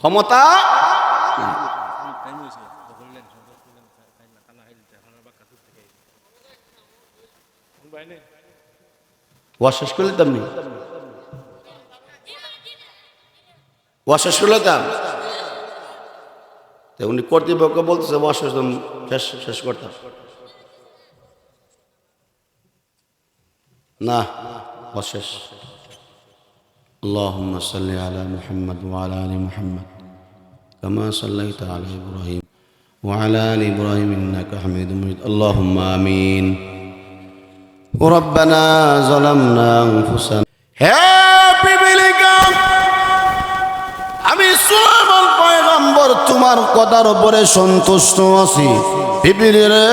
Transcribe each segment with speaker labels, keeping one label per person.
Speaker 1: ক্ষমতা ওয়া শেষ করলে তেমনি ওয়া শেষ করলে তাম উনি কর্তৃপক্ষ বলতেছে ওয়া শেষ করতাম না ওয়া শেষ اللهم صل على محمد وعلى ال محمد كما صليت على ابراهيم وعلى ال ابراهيم انك حميد مجيد اللهم امين ربنا ظلمنا انفسنا হ্যাপি বিলিগাম আমি সুলাইমান পয়গম্বর তোমার কথার উপরে সন্তুষ্ট আছি বিবি রে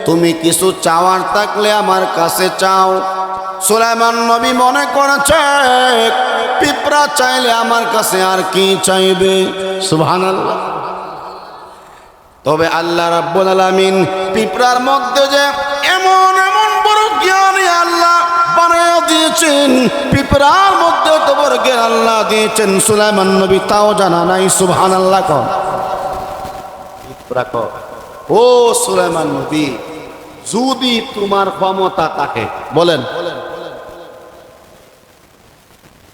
Speaker 1: তুমি কিছু চাওয়ার থাকলে আমার কাছে চাও সুলাইমান নবী মনে করেছে পিঁপড়া চাইলে আমার কাছে আর কি চাইবে সুবহানাল্লাহ তবে আল্লাহ রাব্বুল আলামিন পিঁপড়ার মধ্যে যে এমন এমন বড় জ্ঞানী আল্লাহ বানায় দিয়েছেন পিঁপড়ার মধ্যে তো বড় জ্ঞান আল্লাহ দিয়েছেন সুলাইমান নবী তাও জানা নাই সুবহানাল্লাহ কোন পিঁপড়া কো ও সুলাইমান নবী যদি তোমার ক্ষমতা থাকে বলেন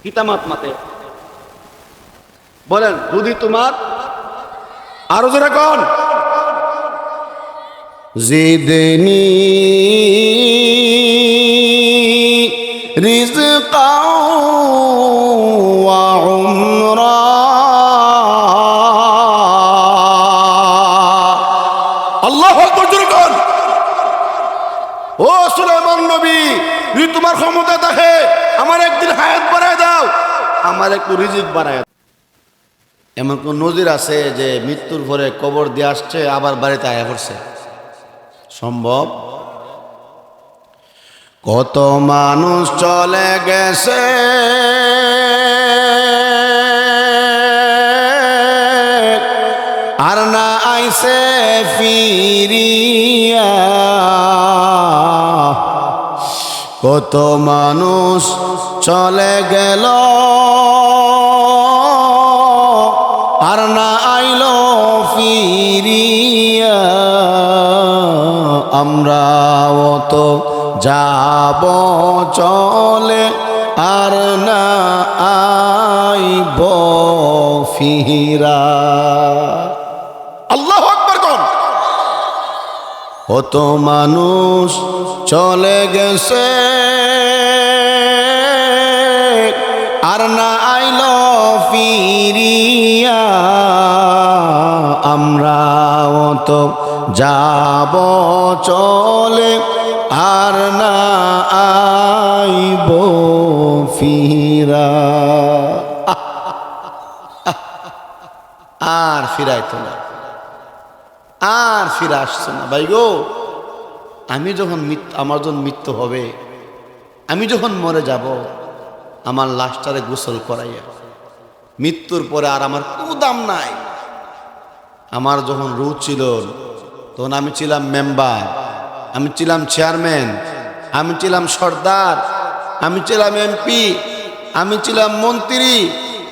Speaker 1: কিতামাত মাতে বলেন যদি তোমার আরো জোরে কোন জিদনি রিজকা ওয়া উমরা আল্লাহু আকবার জোরে কোন ও সুলাইমান নবী যদি তোমার ক্ষমতা থাকে আমার একদিন হায়াত বাড়ায় দাও আমার একটু রিজিক বাড়ায় দাও এমন কোন নজির আছে যে মৃত্যুর পরে কবর দিয়ে আসছে আবার বাড়িতে আয়া পড়ছে সম্ভব কত মানুষ চলে গেছে আর না আইছে ফিরিয়া কত মানুষ চলে গেল আর না আইলো ফিরিয়া আমরাও তো যাব চলে আর না আইব ফিরা আল্লাহু আকবার কোন কত মানুষ চলে গেছে আর না আইলো ফিরিয়া আমরাও তো যাব চলে আর না আইব ফিরা আর ফিরাইতো না আর ফিরে আসছে না ভাই গো আমি যখন আমার যখন মৃত্যু হবে আমি যখন মরে যাব আমার লাশটারে গোসল করাইয়া মৃত্যুর পরে আর আমার কোনো দাম নাই আমার যখন রূহ ছিল তখন আমি ছিলাম মেম্বার আমি ছিলাম চেয়ারম্যান আমি ছিলাম সর্দার আমি ছিলাম এমপি আমি ছিলাম মন্ত্রী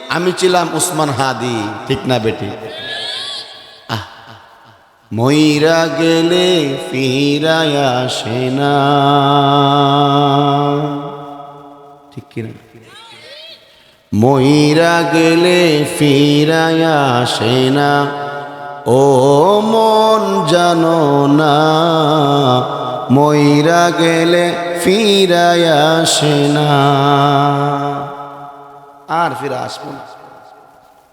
Speaker 1: আমি ছিলাম উসমান হাদি ঠিক না বেটি মইরা গেলে ফিরায়া আসে না ঠিক কিনা মইরা গেলে ফিরায়া আসে না ও মন জানো না মইরা গেলে ফিরায়া আসে না আর ফিরে আসবো না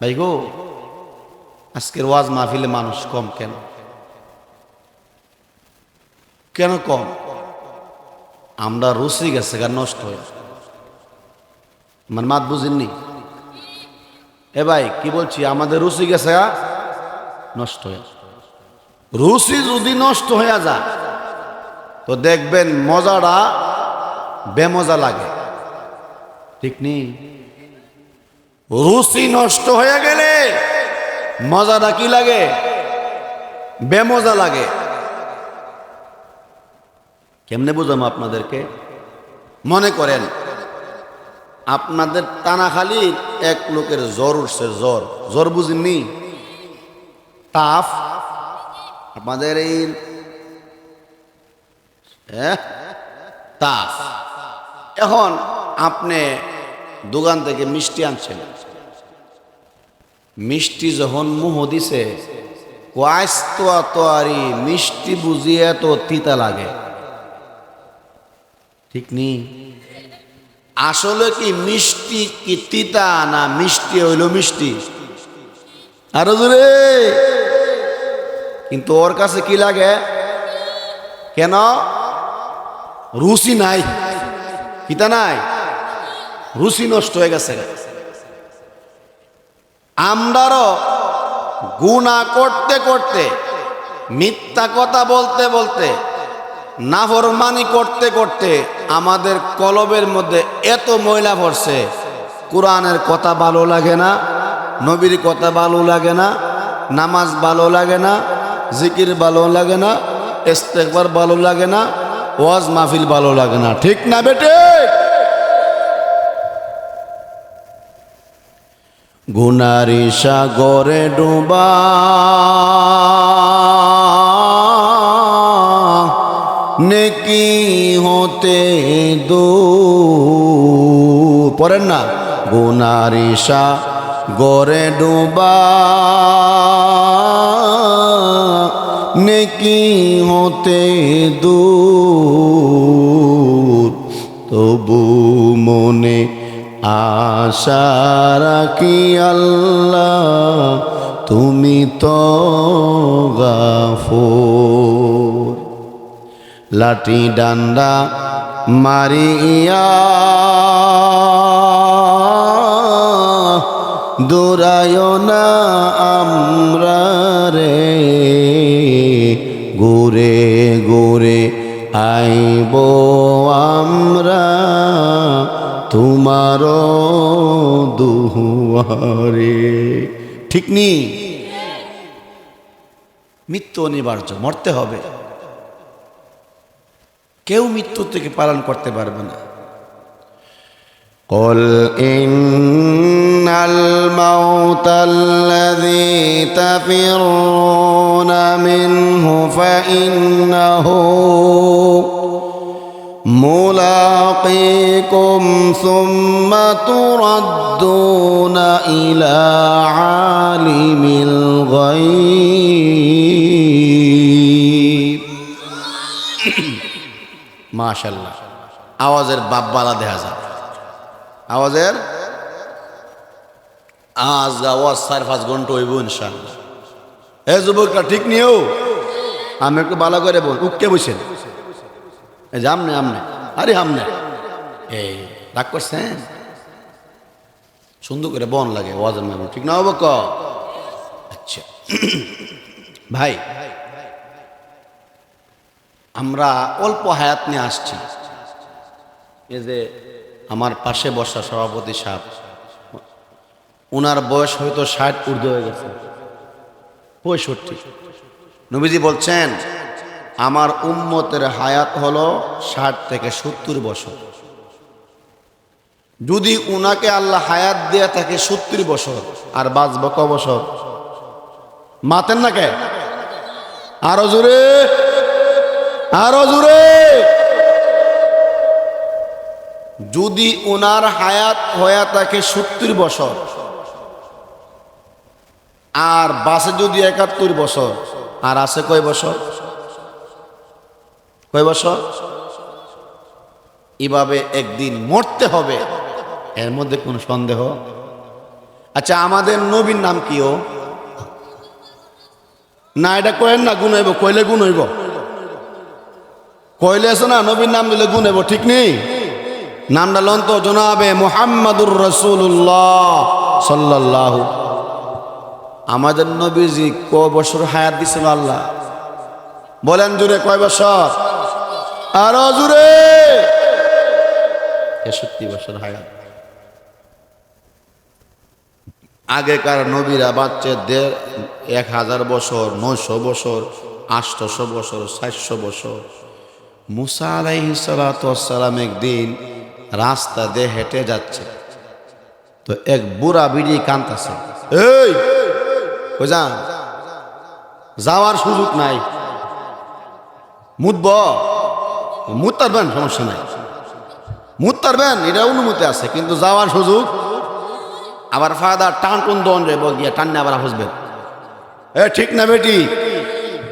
Speaker 1: ভাই গো আজকের ওয়াজ মাহফিলে মানুষ কম কেন কেন কম আমরা রুচি গেছে গা নষ্ট হয়ে মানে মাত বুঝেননি এ ভাই কি বলছি আমাদের রুচি গেছে গা নষ্ট হয়ে রুচি যদি নষ্ট হয়ে যায় তো দেখবেন মজাটা বেমজা লাগে ঠিক নেই রুচি নষ্ট হয়ে গেলে মজাটা কি লাগে বেমজা লাগে কেমনে বুঝাম আপনাদেরকে মনে করেন আপনাদের টানাখালীর এক লোকের জ্বর উঠছে, জ্বর। জ্বর বুঝেননি? টাফ আপনাদের এই টাফ। এখন আপনি দোকান থেকে মিষ্টি আনছেন, মিষ্টি যখন মুহ দিছে, তোয়ারি মিষ্টি বুঝিয়ে তো তিতা লাগে, ঠিক নি? আসলে কি মিষ্টি কি তিতা, না মিষ্টি হইল মিষ্টি? আরো জোরে। কিন্তু ওর কাছে কি লাগে? কেন? রুচি নাই, তিতা নাই, রুচি নষ্ট হয়ে গেছে। আমরারও গুনাহ করতে করতে, মিথ্যা কথা বলতে বলতে, নাফরমানি করতে করতে আমাদের কলবের মধ্যে এত ময়লা ভরছে, কোরআনের কথা ভালো লাগে না, নবীর কথা ভালো লাগে না, নামাজ ভালো লাগে না, জিকির ভালো লাগে না, ইস্তেগফার ভালো লাগে না, ওয়াজ মাহফিল ভালো লাগে না, ঠিক না বেটে? গুনারি সাগরে ডুবা নেকি হতে দূর, পড়েন না? গুনারি সাগরে ডুবা নেকি হতে দূর, তবু মনে আশা রাখি আল্লাহ তুমি তো গাফুর। লাঠি ডান্ডা মারিয়া দৌড়ায় না আমরা রে, ঘুরে ঘুরে আইব আমরা তোমারও দুয়ারে, ঠিক নি? মৃত্যু অনিবার্য, মরতে হবে, কেউ মৃত্যু থেকে পালন করতে পারবে না। قل إن الموت الذي تفرون منه فإنه ملاقيكم ثم تردون إلى عالم الغيب। মাশাআল্লাহ, আওয়াজের বাপবালা দেখা যায়, আওয়াজের আজ আওয়াজ 4-5 ঘন্টা হইব ইনশাআল্লাহ। এ যুবকরা ঠিক নিও, আমি একটু ভালো করে বল, উঠকে বসেন, এই যে আমনে আমনে, আরে আমনে, এই রাগ করছেন? সুন্দর করে বন লাগে ওয়াজের মেমো, ঠিক না হবো ক? আচ্ছা ভাই, আমরা অল্প হায়াত নিয়ে আসছি। এই যে আমার পাশে বসা সভাপতি সাহেব, ওনার বয়স হয়তো 60 ঊর্ধ্ব হয়ে গেছে, 65। নবীজি বলছেন আমার উম্মতের হায়াত হলো 60 থেকে 70 বছর। যদি উনাকে আল্লাহ হায়াত দিয়ে থাকে 70 বছর, আর বাঁচব ক বছর? মাতেন না কে? আরো জোরে, আরো জোরে। যদি ওনার হায়াত হয়ে থাকে 70 বছর, আর বাসে যদি 71 বছর, আর আছে কয় বছর? কয় বছর? এভাবে একদিন মরতে হবে, এর মধ্যে কোনো সন্দেহ? আচ্ছা, আমাদের নবীর নাম কি? ও না, এটা কয়েন না, গুণ হইব, কইলে গুণ হইব, কইলে আছে না, নবীর নাম দিলে গুণ হইব, ঠিক নেই? নামটা লন তো, জনাবে মুহাম্মাদুর রাসূলুল্লাহ সাল্লাল্লাহু। আমাদের নবীজি কয় বছর হায়াত দিছিল আল্লাহ? বলেন জুড়ে, কয় বছর? আরো জুড়ে। 63 বছর হায়াত। আগেকার নবীরা বাচ্চা 1000 বছর, 900 বছর, 800 বছর, 400 বছর। মুসা আলাইহিস সালাতু ওয়াস সালাম একদিন রাস্তা দিয়ে হেঁটে যাচ্ছে, তো এক বুড়া বিড়ি কান্তাছে, এই কই যান, যাওয়ার সুযোগ নাই, মুতব, মুত পারবেন, সমস্যা নাই, মুত পারবেন, এটা অনুমতি আছে, কিন্তু যাওয়ার সুযোগ। আবার ফাদার টান টুন দন রে গিয়া টান্নে আবার হাসবেন, এ ঠিক না বেটি,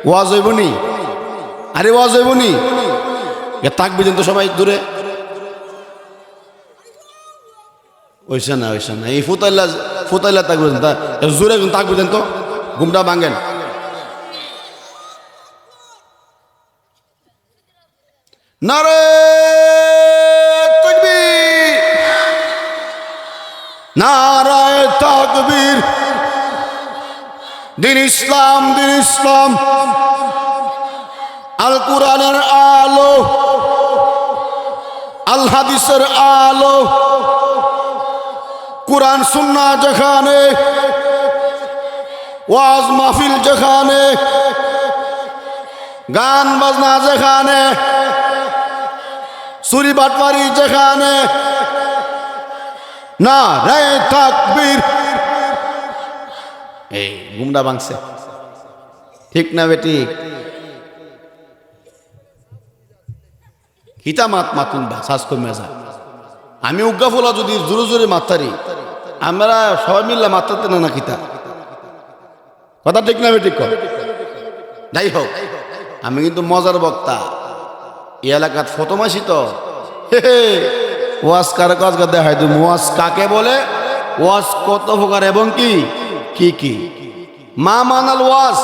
Speaker 1: ওয়াজ হইবনি, আরে ওয়াজ হইবনি, থাকবি দেন তো সবাই দূরে। ওইসে না এই ফুতাইলা থাকবে জোরে থাকবি দেন তো, ঘুমটা ভাঙেন। নারে তাকবীর, নারায়ে তাকবীর, দিন ইসলাম, দিন ইসলাম, আল কুরআনের আলো, আল হাদিসের আলো, কুরআন সুন্নাহ যেখানে, ওয়াজ মাহফিল যেখানে, গান বাজনা যেখানে, চুরি বাটপারি যেখানে, নারায়ে তাকবীর। এই গুমডা ভাঙছে, ঠিক না বেটি? হিতা মাতুন বা শ্বাস কমে যায়। আমি উজ্ঞা ফোলা যদি জোরে জোরে মাতারি, আমরা সবাই মিললে মাতাতে না কিতা, কথা ঠিক না বেটি? যাই হোক, আমি কিন্তু মজার বক্তা, এই এলাকার ফতমাসি তো, ওয়াজ কার কাজ দেখাই তুমি, ওয়াজ কাকে বলে, ওয়াজ কত প্রকার এবং কি কি কি, মা মানাল ওয়াজ,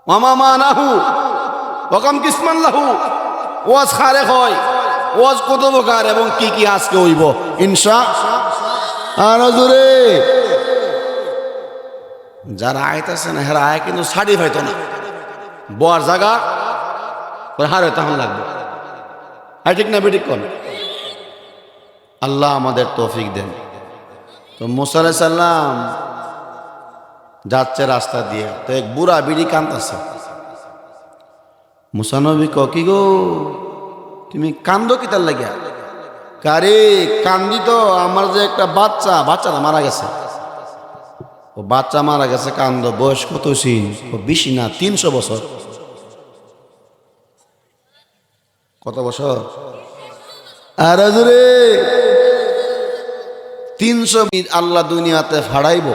Speaker 1: মামা মানাহু ওকাম কিসমান লাহু, ওয়াজ খারে হয়, ওয়াজ কত প্রকার এবং কি কি আজকে হইব ইনশাআল্লাহ। আর জোরে যারা আইতাছে না হেরা আয় কিন্তু সাড়ি হয়তো না, বর জায়গা হার হয়তো এখন লাগবে, আর ঠিক না বেঠিক কোন? আল্লাহ আমাদের তৌফিক দেন। তো মুসা আলাইহিস সালাম যাচ্ছে রাস্তা দিয়ে, তো এক বুড়া বিড়ি কান্দাছে। মুসা নবী ক, কি গো তুমি কান্দো কিতার লাগিয়া? কারে কান্দি তো, আমার যে একটা বাচ্চাটা মারা গেছে, ও বাচ্চা মারা গেছে, কান্দ। বয়স কত ছিল? বেশি না, 300 বছর। কত বছর? আর জোরে 300। আল্লাহ দুনিয়াতে ফাড়াইব,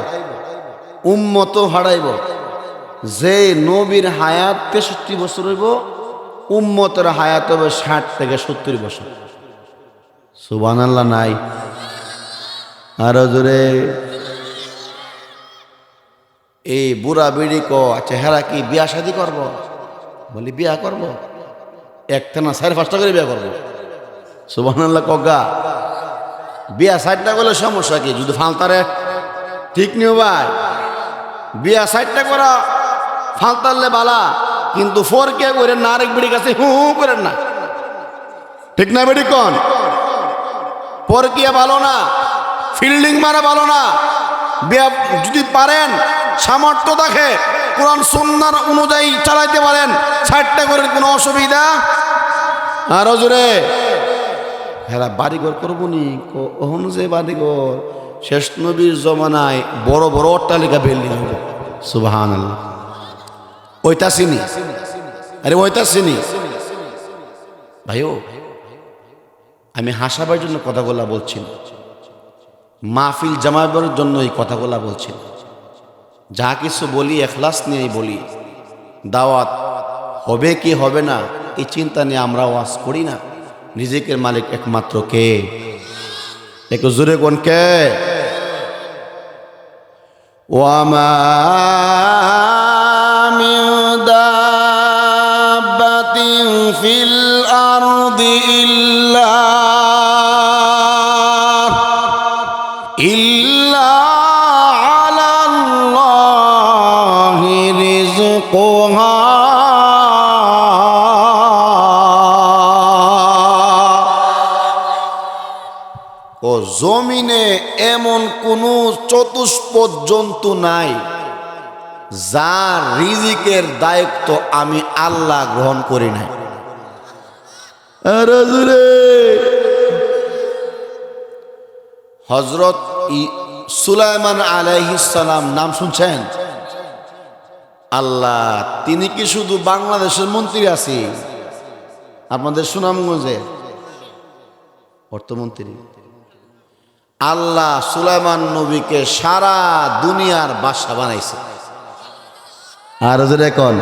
Speaker 1: উম্মত ফাড়াইব, যে নবীর হায়াত 63 বছর হইব, উম্মতের হায়াত হবে 60 থেকে 70 বছর। সুবহানাল্লাহ নাই? আর জোরে। এই বুড়া বিড়ি ক, আচ্ছা হেরা কি বিয়া শাদি করব? বলি বিয়া করব, একটা না 4-5টা করে বিয়া করব। সুবহানাল্লাহ কগা। বিয়া 60টা করলে সমস্যা কি? যদি ফালতারে ঠিক নিও ভাই, বিয়া 60টা করা ফালতারলে বালা, কিন্তু ফোরকে করেন না, আরেক বিড়ি কাছে হু হু করেন না, ঠিক না বেটি কন? পরকিয়া ভালো না, ফিল্ডিং মারা ভালো না। বিয়া যদি পারেন, সামর্থ্য দেখে কোরআন সুন্নাহ অনুযায়ী চালাইতে পারেন, 60টা করেন, কোনো অসুবিধা। আর জোরে হেরা বাড়িঘর করবো নি, ওহন যে বাড়িঘর শেষ নবীর জমানায় বড় বড় অট্টালিকা বিল্ডিং হবে। সুবহানাল্লাহ। ওইটা চিনি, আরে ওইটা চিনি ভাইও। আমি হাসাবার জন্য কথাগুলা বলছি, মাহফিল জামাইবার জন্য এই কথাগুলা বলছি। যা কিছু বলি এখলাস নিয়েই বলি। দাওয়াত হবে কি হবে না এই চিন্তা নিয়ে আমরা ওয়াজ করি না। রিজিকের মালিক একমাত্র কে? একটু জোরে কোন কে? ওয়ামা মিন দাব্বাতিন ফিল আরদি ইল্লা আলাল্লাহি রিজকুহা। ও জমিনে এমন কোন চতুষ্পদ জন্তু নাই যার রিজিকের দায়িত্ব আমি আল্লাহ গ্রহণ করি নাই। হযরত সুলাইমান আলাইহিস সালাম নাম শুনছেন? আল্লাহ, তিনি কি শুধু বাংলাদেশের মন্ত্রী আছে? আপনাদের সুনামগঞ্জে অর্থমন্ত্রী। আল্লাহ সুলাইমান নবীকে সারা দুনিয়ার বাদশা বানাইছে। আর যদি এখন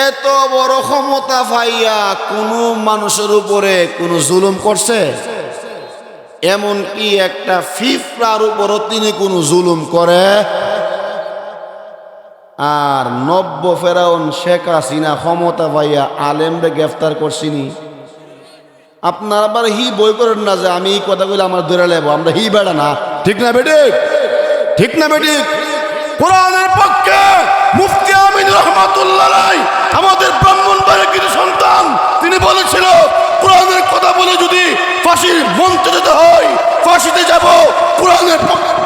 Speaker 1: এত বড় ক্ষমতা পাইয়া কোন মানুষের উপরে কোন জুলুম করছে? এমনকি একটা ফিফরার উপরও তিনি কোন জুলুম করে? আর নব্য ফেরাউন শেখ হাসিনা ক্ষমতা পাইয়া আলেমরে গ্রেফতার করছিনি। আপনার আবার হি বই করেন না যে আমি এই কথা বলে আমার ধরে লেব, আমরা হি বেড়া না। ঠিক না বেঠিক? ঠিক না বেঠিক? কোরআনের পক্ষে মুফতি আমিন রহমাতুল্লাহ আলাইহি, আমাদের ব্রাহ্মণবাড়ির কিছু সন্তান, তিনি বলেছিল কোরআনের কথা বলে যদি ফাঁসির মঞ্চে যেতে হয় ফাঁসিতে যাব। কোরআনের পক্ষে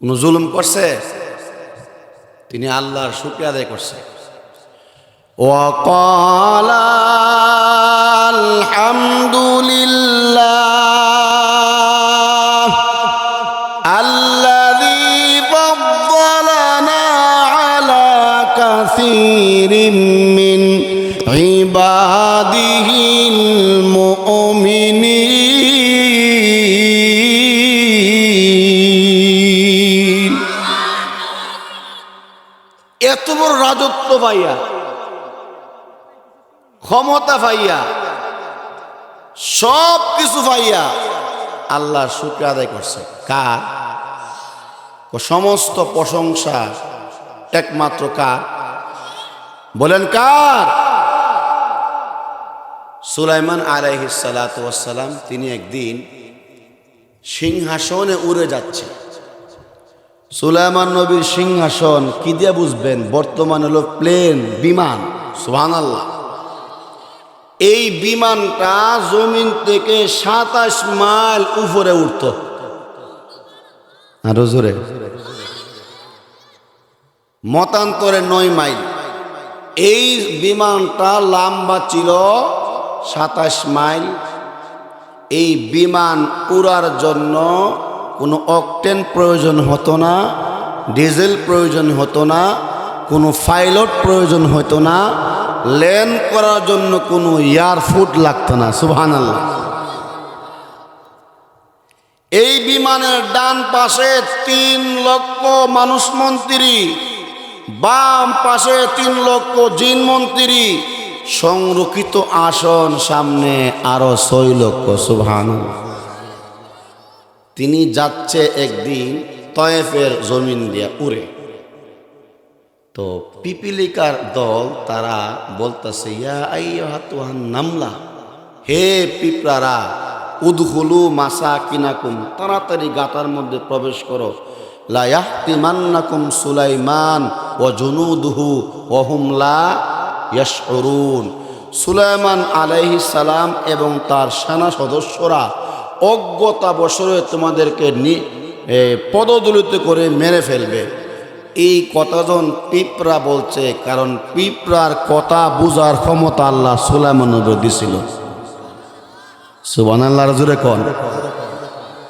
Speaker 1: কোন জুলুম করছে? তিনি আল্লাহর শুকরিয়া আদায় করছে। وقال الحمد لله الذي فضلنا على كثير من عباده المؤمنين। এত বড় রাজত্ব পাইয়া, ক্ষমতা পাইয়া, সব কিছু পাইয়া আল্লাহর শুকরিয়া আদায় করছে। কার? সমস্ত প্রশংসা একমাত্র কার? বলেন কার? সুলাইমান আলাইহিস সালাতু ওয়াস সালাম তিনি একদিন সিংহাসনে উড়ে যাচ্ছে। সুলাইমান নবীর সিংহাসন কি দিয়ে বুঝবেন? বর্তমান হলো প্লেন, বিমান। সুবহানাল্লাহ। এই বিমানটা জমিন থেকে 27 মাইল উপরে উঠত। আরো জোরে, মতান্তরে 9 মাইল। এই বিমানটা লম্বা ছিল 27 মাইল। এই বিমান উড়ার জন্য কোনো অকটেন প্রয়োজন হতো না, ডিজেল প্রয়োজন হতো না, কোনো পাইলট প্রয়োজন হতো না, ল্যান্ড করার জন্য কোনো এয়ারফুট লাগতো না। সুবহানাল্লাহ। এই বিমানের ডান পাশে 3 লক্ষ মানুষ মন্ত্রী, বাম পাশে 3 লক্ষ জিন মন্ত্রী, সংরক্ষিত আসন সামনে আরো 6 লক্ষ। সুবহানাল্লাহ। তিনি যাচ্ছে একদিন তয়েফের জমিন দিয়ে উড়ে। তো পিপিলিকার দল তারা বলতেছে, ইয়া আইয়ুহাতুহান নামলা, হে পিঁপড়ারা, উদখুলু মাসাকিনাকুম, তাড়াতাড়ি গাতার মধ্যে প্রবেশ করো। লা ইয়াহতিমান্নাকুম সুলাইমান ওয়া জুনুদুহু ওয়া হুম লা ইয়াশউরুন। সুলাইমান আলাইহিস সালাম এবং তার সেনা সদস্যরা অজ্ঞতাবশরে তোমাদেরকে পদদলিত করে মেরে ফেলবে। এই কথাজন পিঁপড়া বলছে, কারণ পিঁপড়ার কথা বুঝার ক্ষমতা আল্লাহ সুলাইমান নবীকে দিয়েছিল। সুবহানাল্লাহ। জোরে কোন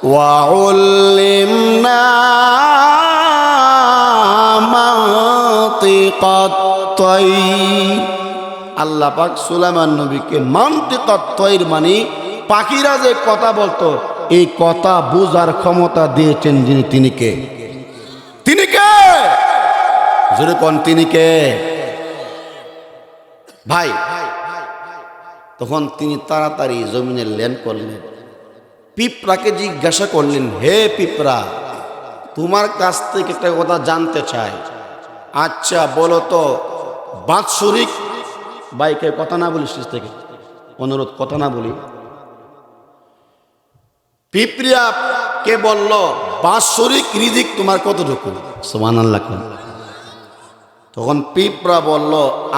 Speaker 1: ওয়া উল্লিমনা মানতিকাত তায়র। আল্লাহ পাক সুলাইমান নবীকে মানতিকাত তায়র মানে পাখিরা যে কথা বলতো, এই কথা বুঝার ক্ষমতা দিয়েছেন যিনি, তিনি কে? তিনি কে? জোরে কোন তিনি কে? ভাই, তখন তিনি তাড়াতাড়ি জমিনে ল্যান্ড করলেন। পিঁপড়াকে জিজ্ঞাসা করলেন, হে পিঁপড়া, তোমার কাছ থেকে একটা কথা জানতে চাই। আচ্ছা বলো তো, বাৎসরিক বাইকে কথা না বলিস থেকে অনুরোধ, কথা না বলি। পিঁপড়া কে বলল, বাৎসরিক রিজিক তোমার কতটুকু? সুবহানাল্লাহ। তখন পিঁপড়া বলল,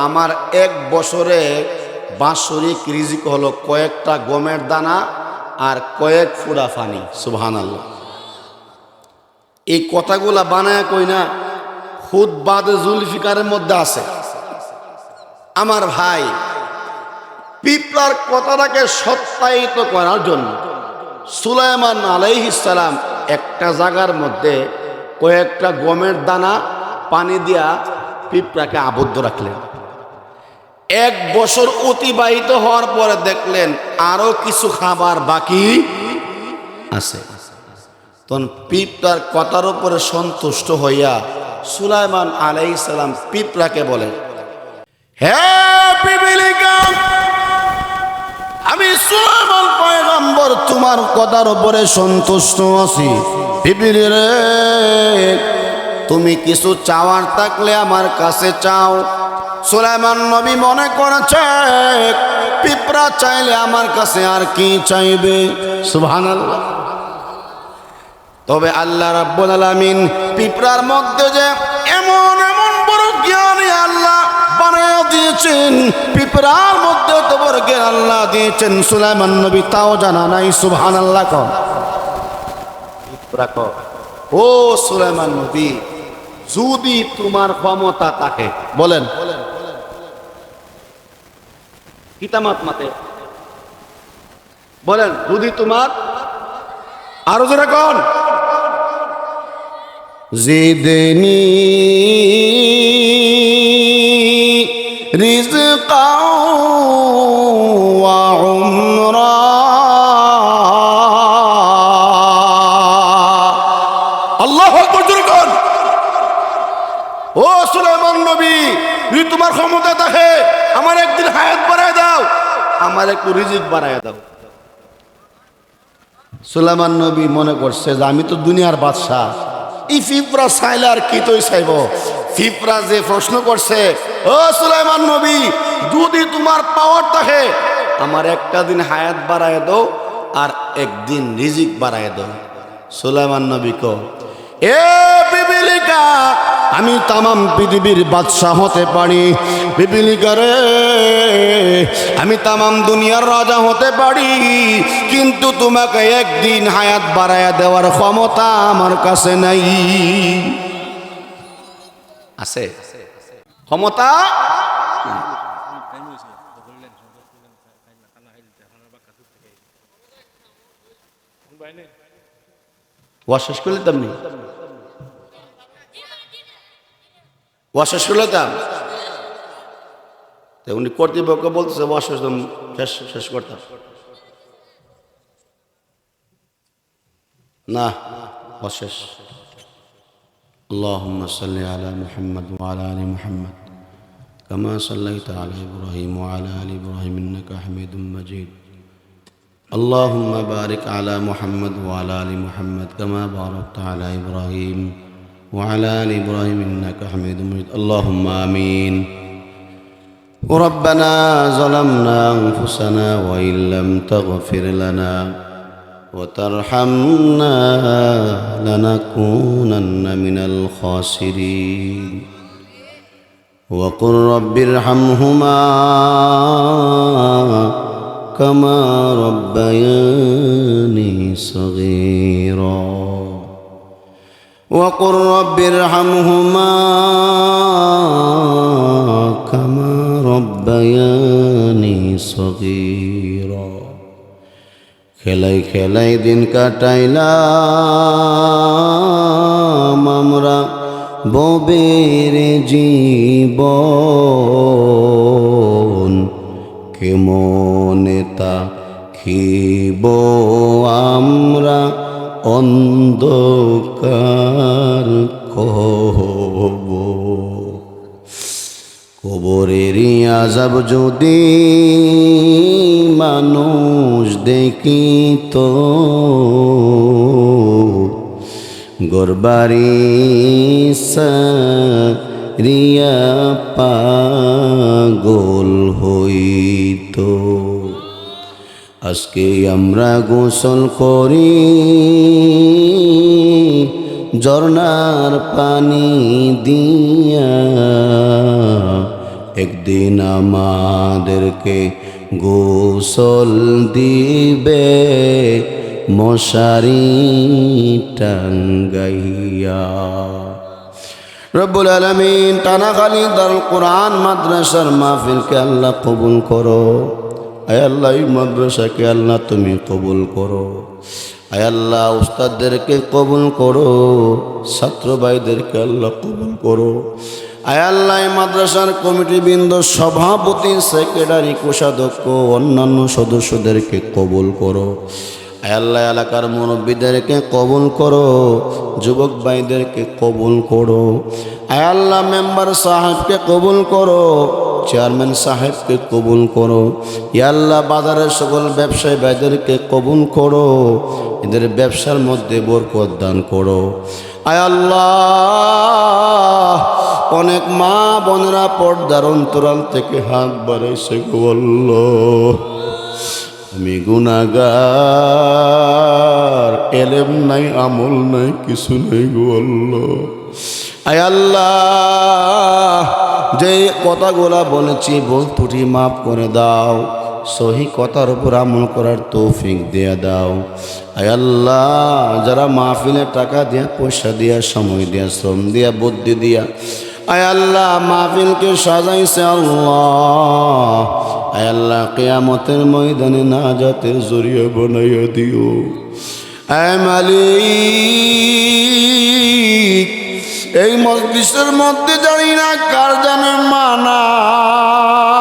Speaker 1: আমার এক বছরে বাৎসরিক রিজিক হলো কয়েকটা গমের দানা আর কয়েক ফুটা পানি। সুবহানাল্লাহ। এই কথাগুলা বানায় কই না, খুতবাতে জুলফিকারের মধ্যে আছে। আমার ভাই, পিঁপড়ার কথাটাকে সত্যায়িত করার জন্য সুলাইমান আলাইহিস সালাম একটা জায়গার মধ্যে কয়েকটা গমের দানা পানি দিয়া পিঁপড়াকে আবদ্ধ রাখলেন। এক বছর অতিবাহিত হওয়ার পরে দেখলেন আরো কিছু খাবার বাকি আছে। তখন পিঁপড়ার কথার উপরে সন্তুষ্ট হইয়া সুলাইমান আলাইহিস সালাম পিঁপড়াকে বলেন, হে পিপীলিকা, আমি সুলাইমান পয়গম্বর তোমার কথার উপরে সন্তুষ্ট আছি। পিপীলি রে, তুমি কিছু চাওয়ার থাকলে আমার কাছে চাও। সুলাইমান নবী মনে করেছে পিঁপড়া চাইলে আমার কাছে আর কি চাইবে। সুবহানাল্লাহ। তবে আল্লাহ রাব্বুল আলামিন পিঁপড়ার মধ্যে যে এমন এমন বড় জ্ঞানী আল্লাহ বানায় দিয়েছেন, পিঁপড়ার মধ্যে তো বড় জ্ঞান আল্লাহ দিয়েছেন, সুলাইমান নবী তাও জানা নাই। সুবহানাল্লাহ। কও পিঁপড়া, কও ও সুলাইমান নবী, যদি তোমার ক্ষমতা থাকে, বলেন কিতামাত মাতে বলেন, যদি তোমার, আরো জোরে কোন, জিদনি রিজকাও ওয়া উমরা। আল্লাহু আকবার, জোরে কোন। ও সুলাইমান নবী, যদি তোমার ক্ষমতা থাকে আমার একদিন হায়াত বাড়ায় দাও, আমার একটু রিজিক বাড়ায় দাও। সুলাইমান নবী মনে করছে যে আমি তো দুনিয়ার বাদশাহ, এই পিঁপড়া চাইলে আর কি তোই চাইব। পিঁপড়া যে প্রশ্ন করছে, ও সুলাইমান নবী, যদি তোমার পাওয়ার থাকে আমার একটা দিন হায়াত বাড়ায় দাও আর একদিন রিজিক বাড়ায় দাও। সুলাইমান নবী কো, এ পিপীলিকা, আমি তামাম পৃথিবীর বাদশাহ হতে পারি। পিপীলিকা রে, আমি তামাম দুনিয়ার রাজা হতে পারি, কিন্তু তোমাকে একদিন হায়াত বাড়ায়া দেওয়ার ক্ষমতা আমার কাছে নাই। আছে ক্ষমতা? ওয়া শেষ করে দিতাম নি, ওয়া শেষ করে দিতাম। উনি কর্তৃপক্ষ বলতেছে ওয়া শেষ করতাম না, ওয়া শেষ। اللهم صل على محمد وعلى آل محمد كما صليت على إبراهيم وعلى آل إبراهيم إنك حميد مجيد. اللهم بارك على محمد وعلى آل محمد كما باركت على إبراهيم وعلى آل إبراهيم إنك حميد مجيد. اللهم آمين. ربنا ظلمنا أنفسنا وإن لم تغفر لنا وترحمنا لنكونن من الخاسرين. وقل رب ارحمهما كما ربياني صغيرا. وقل رب ارحمهما كما ربياني صغيرا. খেলাই খেলাই দিন কাটাইলাম আমরা ববের জীবন, কেমনে তা খিব আমরা অন্ধকার কবরেরই আযাব যদি মানুষ দেখিত, গরবারি সারিয়া পাগল হইত। আজকে আমরা গোসল করি ঝরনার পানি দিয়া একদিন আমাদেরকে গোসল দিবে মশারি টাঙ্গাইয়া। রব্বুল আলামিন টানাখালী দারুল কোরআন মাদ্রাসার মাহফিলকে আল্লাহ কবুল করো। আয় আল্লাহ এই মাদ্রাসাকে আল্লাহ তুমি কবুল করো। আয় আল্লাহ উস্তাদদেরকে কবুল করো, ছাত্র ভাইদেরকে আল্লাহ কবুল করো। আয় আল্লাহ এই মাদ্রাসার কমিটিবৃন্দ, সভাপতি, সেক্রেটারি, কোষাধ্যক্ষ, অন্যান্য সদস্যদেরকে কবুল করো। আয় আল্লাহ এলাকার মুরব্বীদেরকে কবুল করো, যুবক ভাইদেরকে কবুল করো। আয় আল্লাহ মেম্বার সাহেবকে কবুল করো, চেয়ারম্যান সাহেবকে কবুল করো। ইয়া আল্লাহ বাজারের সকল ব্যবসায়ী ভাইদেরকে কবুল করো, এদের ব্যবসার মধ্যে বরকত দান করো। আয় আল্লাহ অনেক মা বোনেরা পর্দার অন্তরাল থেকে হাত বাড়াইছে গো আল্লাহ, আমি গুনাহগার, এলেম নাই, আমল নাই, কিছু নাই গো আল্লাহ। আয় আল্লাহ যে কথাগুলা বলেছি ভুল ত্রুটি মাফ করে দাও, সহি কথার উপর আমল করার তৌফিক দিয়ে দাও। আয় আল্লাহ যারা মাহফিলে টাকা দিয়া, পয়সা দিয়া, সময় দিয়া, শ্রম দিয়া, বুদ্ধি দিয়া আয় আল্লাহ মাহফিলকে সাজাইছে আল্লাহ, আয় আল্লাহ কিয়ামতের ময়দানে নাজাতের জরিয়া বানাইয়া দিও। আয় মালিক এই মজলিসের মধ্যে জানি না কার জানে মা নাই,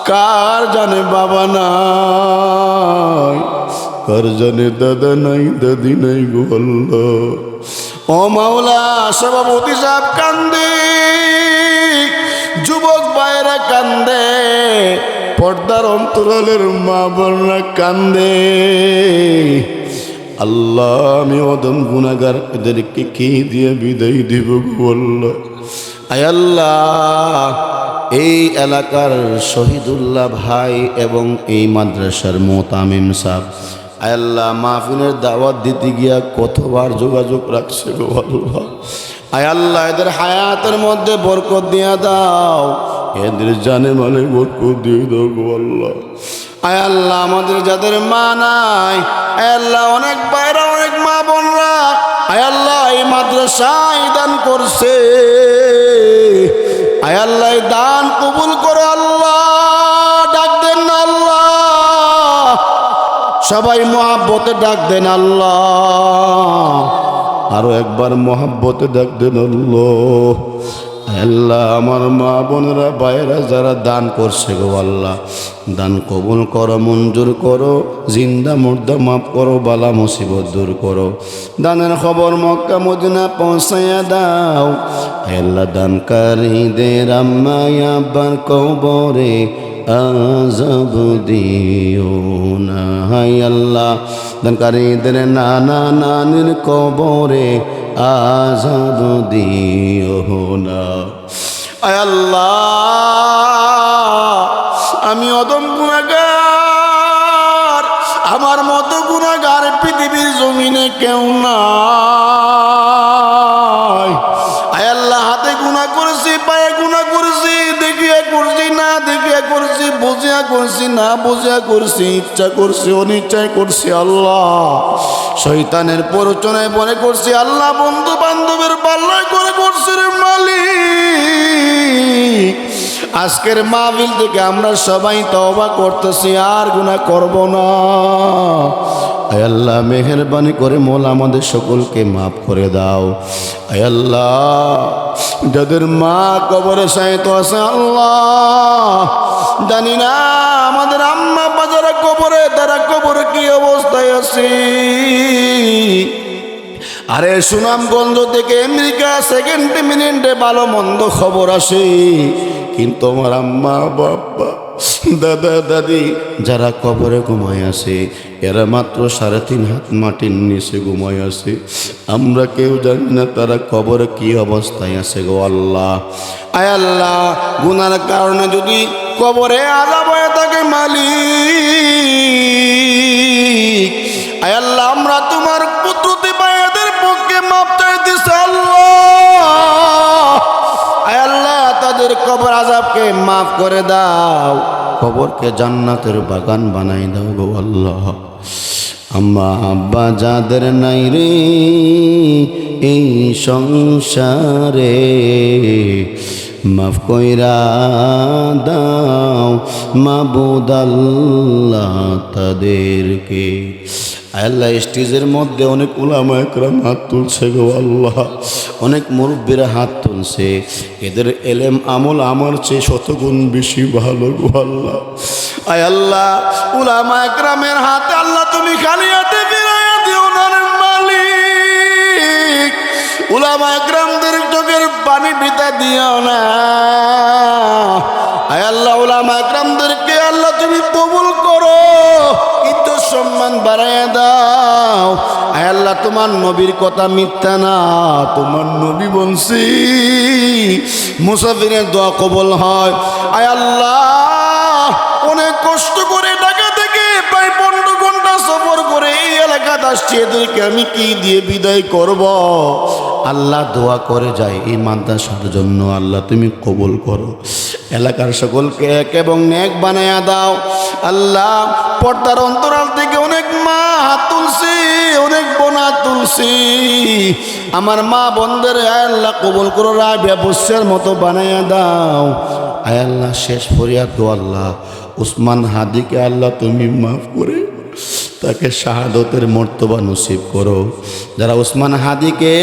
Speaker 1: কার জানে বাবা নাই, কার জানে দাদা নাই, দাদি নাই গো আল্লাহ। ও মাওলা সভাপতি সাহেব কান্দে, যুবক ভাইরা কান্দে, পর্দার অন্তরালের মা বোনরা কান্দে। আল্লাহ আমি অদম গুনাহগার, এদেরকে কি দিয়ে বিদায় দিব গো আল্লাহ। আয় আল্লাহ এই এলাকার শহীদুল্লাহ ভাই এবং এই মাদ্রাসার মোতামিম সাহেব আয় আল্লাহ মাহফিলের দাওয়াত দিতে গিয়া কতবার যোগাযোগ রাখছে গো আল্লাহ। আয় আল্লাহ এদের হায়াতের মধ্যে বরকত দিয়া দাও, এদের জানে মানে বরকত দিয়ে দাও গো আল্লাহ। আয় আল্লাহ আমাদের যাদের মা নাই, আয় আল্লাহ অনেক ভাইরা, অনেক মা বোনরা আয় আল্লাহ এই মাদ্রাসায় দান করছে, আয় আল্লাহ দান কবুল করো আল্লাহ। ডাক দেন না আল্লাহ, সবাই মহাব্বতে ডাক দেন আল্লাহ, আরো একবার মহাব্বতে ডাক দেন আল্লাহ। আল্লাহ আমার মা বোনেরা ভাইয়েরা যারা দান করছে গো আল্লাহ, দান কবুল করো, মঞ্জুর করো, জিন্দা মুর্দা মাফ করো, বালা মুসিবত দূর করো, দানের খবর মক্কা মদিনা পৌঁছাইয়া দাও। আল্লাহ দানকারীদের আম্মা আব্বার কবরে আযাব দিও না। হায় আল্লাহ দানকারীদের নানা নানির কবরে আযাব দিও না। আয় আল্লাহ আমি অদম গুনাহগার, আমার মতো গুনাহগার পৃথিবীর জমিনে কেউ নাই। আয় আল্লাহ হাতে গুনাহ করেছি, পায়ে গুনাহ করেছি, দেখিয়া করছি, না দেখিয়া করছি, বুঝিয়া করছি, না বুঝিয়া করছি, ইচ্ছা করছি, অনিচ্ছায় করছি আল্লাহ, শয়তানের প্ররোচনায় পরে করছি আল্লাহ, বন্ধু বান্ধবের পাল্লায় করে করছি রে মালিক। আজকের মাহফিল থেকে আমরা সবাই তওবা করতেছি, আর গুনাহ করব না। আয় আল্লাহ মেহেরবানি করে মোলা আমাদের সকলকে মাফ করে দাও। আয় আল্লাহ যাদের মা কবরে শায়িত আছে আল্লাহ, জানি না আমাদের আম্মা বাজারা কবরে, তারা কবরে কি অবস্থায় আছে। আরে সুনামগঞ্জ থেকে আমেরিকা সেকেন্ডে মিনিটে ভালো মন্দ খবর আসে, কিন্তু আমার আম্মা বাবা দাদা দাদি যারা কবরে ঘুমায় আছে, এরা মাত্র 3.5 হাত মাটির নিচে ঘুমায় আছে। আমরা কেউ জানি না তারা কবরে কি অবস্থায় আছে গো আল্লাহ। আয় আল্লাহ গুনার কারণে যদি কবরে আযাব হয়ে থাকে মালিক, আয় আল্লাহ আমরা তোমার কুদরতি পায়ে এদের কবর আযাবকে মাফ করে দাও, কবরকে জান্নাতের বাগান বানাই দাও গো আল্লাহ। আম্মা আব্বা যাদের নাই রে এই সংসারে, মাফ কইরা দাও মাবুদ আল্লাহ তাদেরকে। আল্লাহ স্টেজের মধ্যে অনেক উলামা একরাম হাত তুলছে গো আল্লাহ, অনেক মুরব্বীরা হাত তুলছে, এদের এলেম আমল আমার চেয়ে শতগুণ বেশি ভালো গো আল্লাহ। আয় আল্লাহ উলামা একরামের হাতে আল্লাহ তুমি খালি হাতে ফিরাইয়া দিও না রে মালিক। উলামা একরামদের চোখের পানি পিতা দিও না। আয় আল্লাহ উলামা একরামদেরকে আল্লাহ তুমি কবুল করো, ইজ্জত সম্মান বাড়াইয়া দাও। আয় আল্লাহ তোমার নবীর কথা মিথ্যা না, তোমার নবী বলছি মুসাফিরের দোয়া কবুল হয়। আয় আল্লাহ অনেক কষ্ট করে ঢাকা থেকে প্রায় 15 ঘন্টা সফর করে এই এলাকাতে আসছি, এদেরকে আমি কি দিয়ে বিদায় করব? আল্লাহ দোয়া করে যায় এই মাদ্রাসার জন্য, আল্লাহ তুমি কবুল করো। এলাকার সকলকে এক এবং নেক বানায়া দাও আল্লাহ। পর্দার অন্তরাল থেকে অনেক মা হাত তুলছি, অনেক বোন হাত তুলছি। আমার মা বোনদের আয় আল্লাহ কবুল করো, রাবিয়া বস্যের মতো বানায়া দাও। আয় আল্লাহ শেষ ফরিয়াদ গো আল্লাহ, উসমান হাদিকে আল্লাহ তুমি মাফ করে তাকে শাহাদতের মর্তবা নসিব করো। যারা উসমান হাদিকে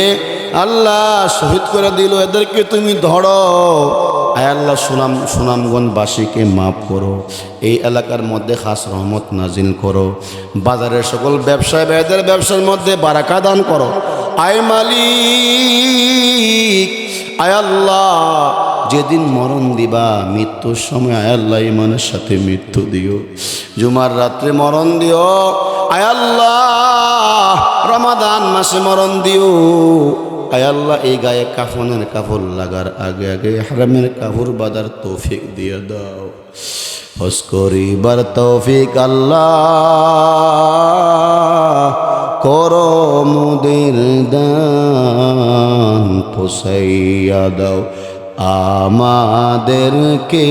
Speaker 1: আল্লাহ শহীদ করে দিল, এদেরকে তুমি ধরো। আয় আল্লাহ সুনামগঞ্জবাসীকে মাফ করো, এই এলাকার মধ্যে খাস রহমত নাজিল করো। বাজারের সকল ব্যবসায়ী ভাইদের ব্যবসার মধ্যে বারাকা দান করো। আয় মালিক, আয় আল্লাহ যেদিন মরণ দিবা মৃত্যুর সময় আয় আল্লাহ ইমানের সাথে মৃত্যু দিও। জুমার রাত্রে মরণ দিও আয় আল্লাহ, রমাদান মাসে মরণ দিও আয় আল্লাহ। এই গায়ে কাফনের কাপড় লাগার আগে আগে হারামের কাপড় বাঁধার তৌফিক দিয়ে দাও। হজ করিবার তৌফিক আল্লাহ করো মুদের দান, পোষাইয়া দাও আমাদেরকে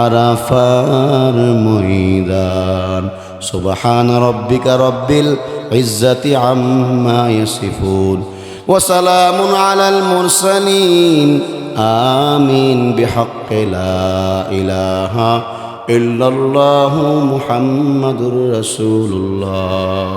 Speaker 1: আরাফার ময়দান। সুবহান রাব্বিকা রাব্বিল ইজ্জাতি আম্মা ইয়াসিফুন ওয়া সালামুন আলাল মুরসালিন। আমিন বিহাক্কি লা ইলাহা ইল্লাল্লাহু মুহাম্মাদুর রাসূলুল্লাহ।